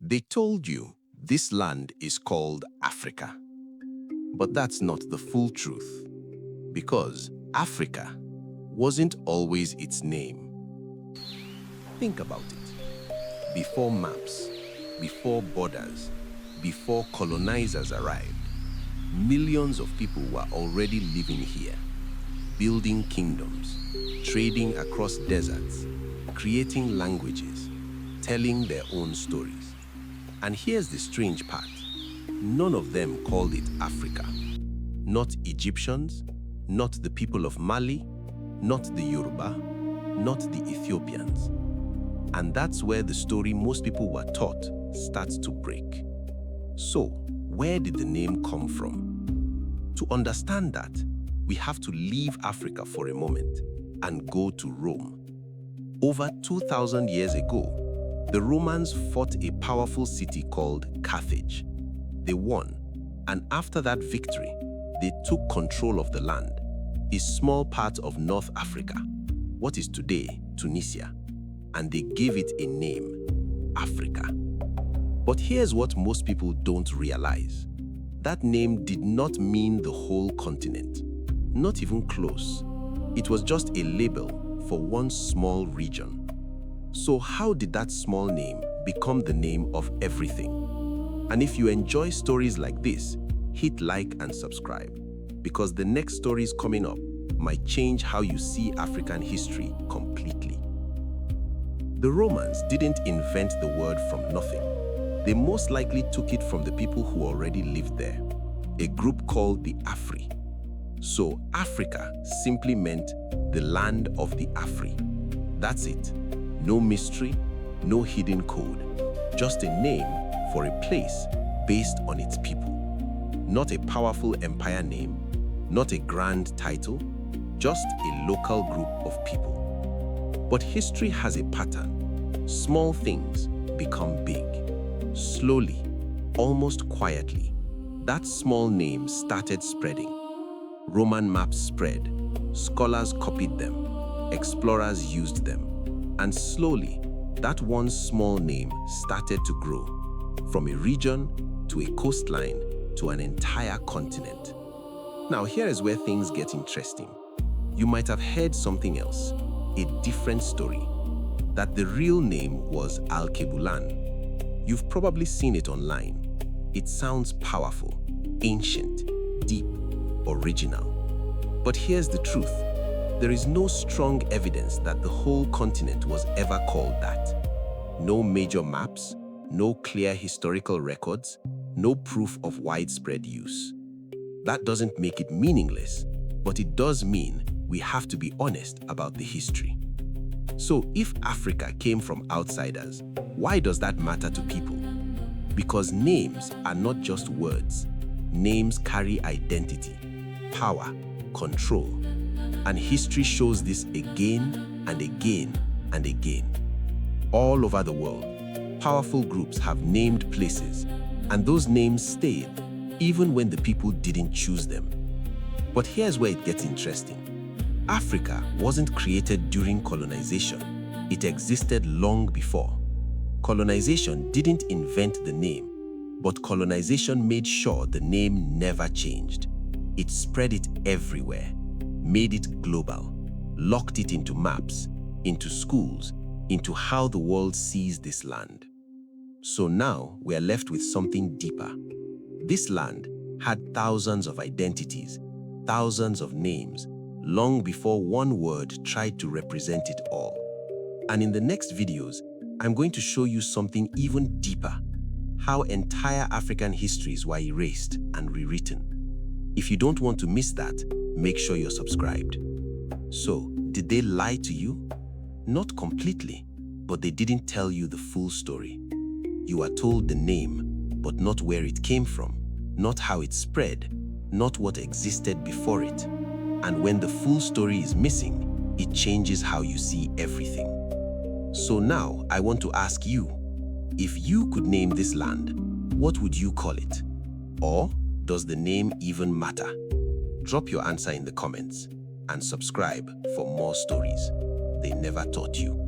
They told you this land is called Africa. But that's not the full truth, because Africa wasn't always its name. Think about it. Before maps, before borders, before colonizers arrived, millions of people were already living here, building kingdoms, trading across deserts, creating languages, telling their own stories. And here's the strange part. None of them called it Africa. Not Egyptians, not the people of Mali, not the Yoruba, not the Ethiopians. And that's where the story most people were taught starts to break. So, where did the name come from? To understand that, we have to leave Africa for a moment and go to Rome. Over 2,000 years ago, the Romans fought a powerful city called Carthage. They won, and after that victory, they took control of the land, a small part of North Africa, what is today Tunisia, and they gave it a name, Africa. But here's what most people don't realize. That name did not mean the whole continent, not even close. It was just a label for one small region. So how did that small name become the name of everything? And if you enjoy stories like this, hit like and subscribe, because the next stories coming up might change how you see African history completely. The Romans didn't invent the word from nothing. They most likely took it from the people who already lived there, a group called the Afri. So Africa simply meant the land of the Afri. That's it. No mystery, no hidden code, just a name for a place based on its people. Not a powerful empire name, not a grand title, just a local group of people. But history has a pattern. Small things become big. Slowly, almost quietly, that small name started spreading. Roman maps spread, scholars copied them, explorers used them, and slowly, that one small name started to grow, from a region to a coastline to an entire continent. Now here is where things get interesting. You might have heard something else, a different story, that the real name was Al-Kebulan. You've probably seen it online. It sounds powerful, ancient, deep, original. But here's the truth. There is no strong evidence that the whole continent was ever called that. No major maps, no clear historical records, no proof of widespread use. That doesn't make it meaningless, but it does mean we have to be honest about the history. So if Africa came from outsiders, why does that matter to people? Because names are not just words. Names carry identity, power, control. And history shows this again and again and again. All over the world, powerful groups have named places, and those names stayed even when the people didn't choose them. But here's where it gets interesting. Africa wasn't created during colonization. It existed long before. Colonization didn't invent the name, but colonization made sure the name never changed. It spread it everywhere, made it global, locked it into maps, into schools, into how the world sees this land. So now we are left with something deeper. This land had thousands of identities, thousands of names, long before one word tried to represent it all. And in the next videos, I'm going to show you something even deeper, how entire African histories were erased and rewritten. If you don't want to miss that, make sure you're subscribed. So, did they lie to you? Not completely, but they didn't tell you the full story. You are told the name, but not where it came from, not how it spread, not what existed before it. And when the full story is missing, it changes how you see everything. So now, I want to ask you, if you could name this land, what would you call it? Or does the name even matter? Drop your answer in the comments and subscribe for more stories they never taught you.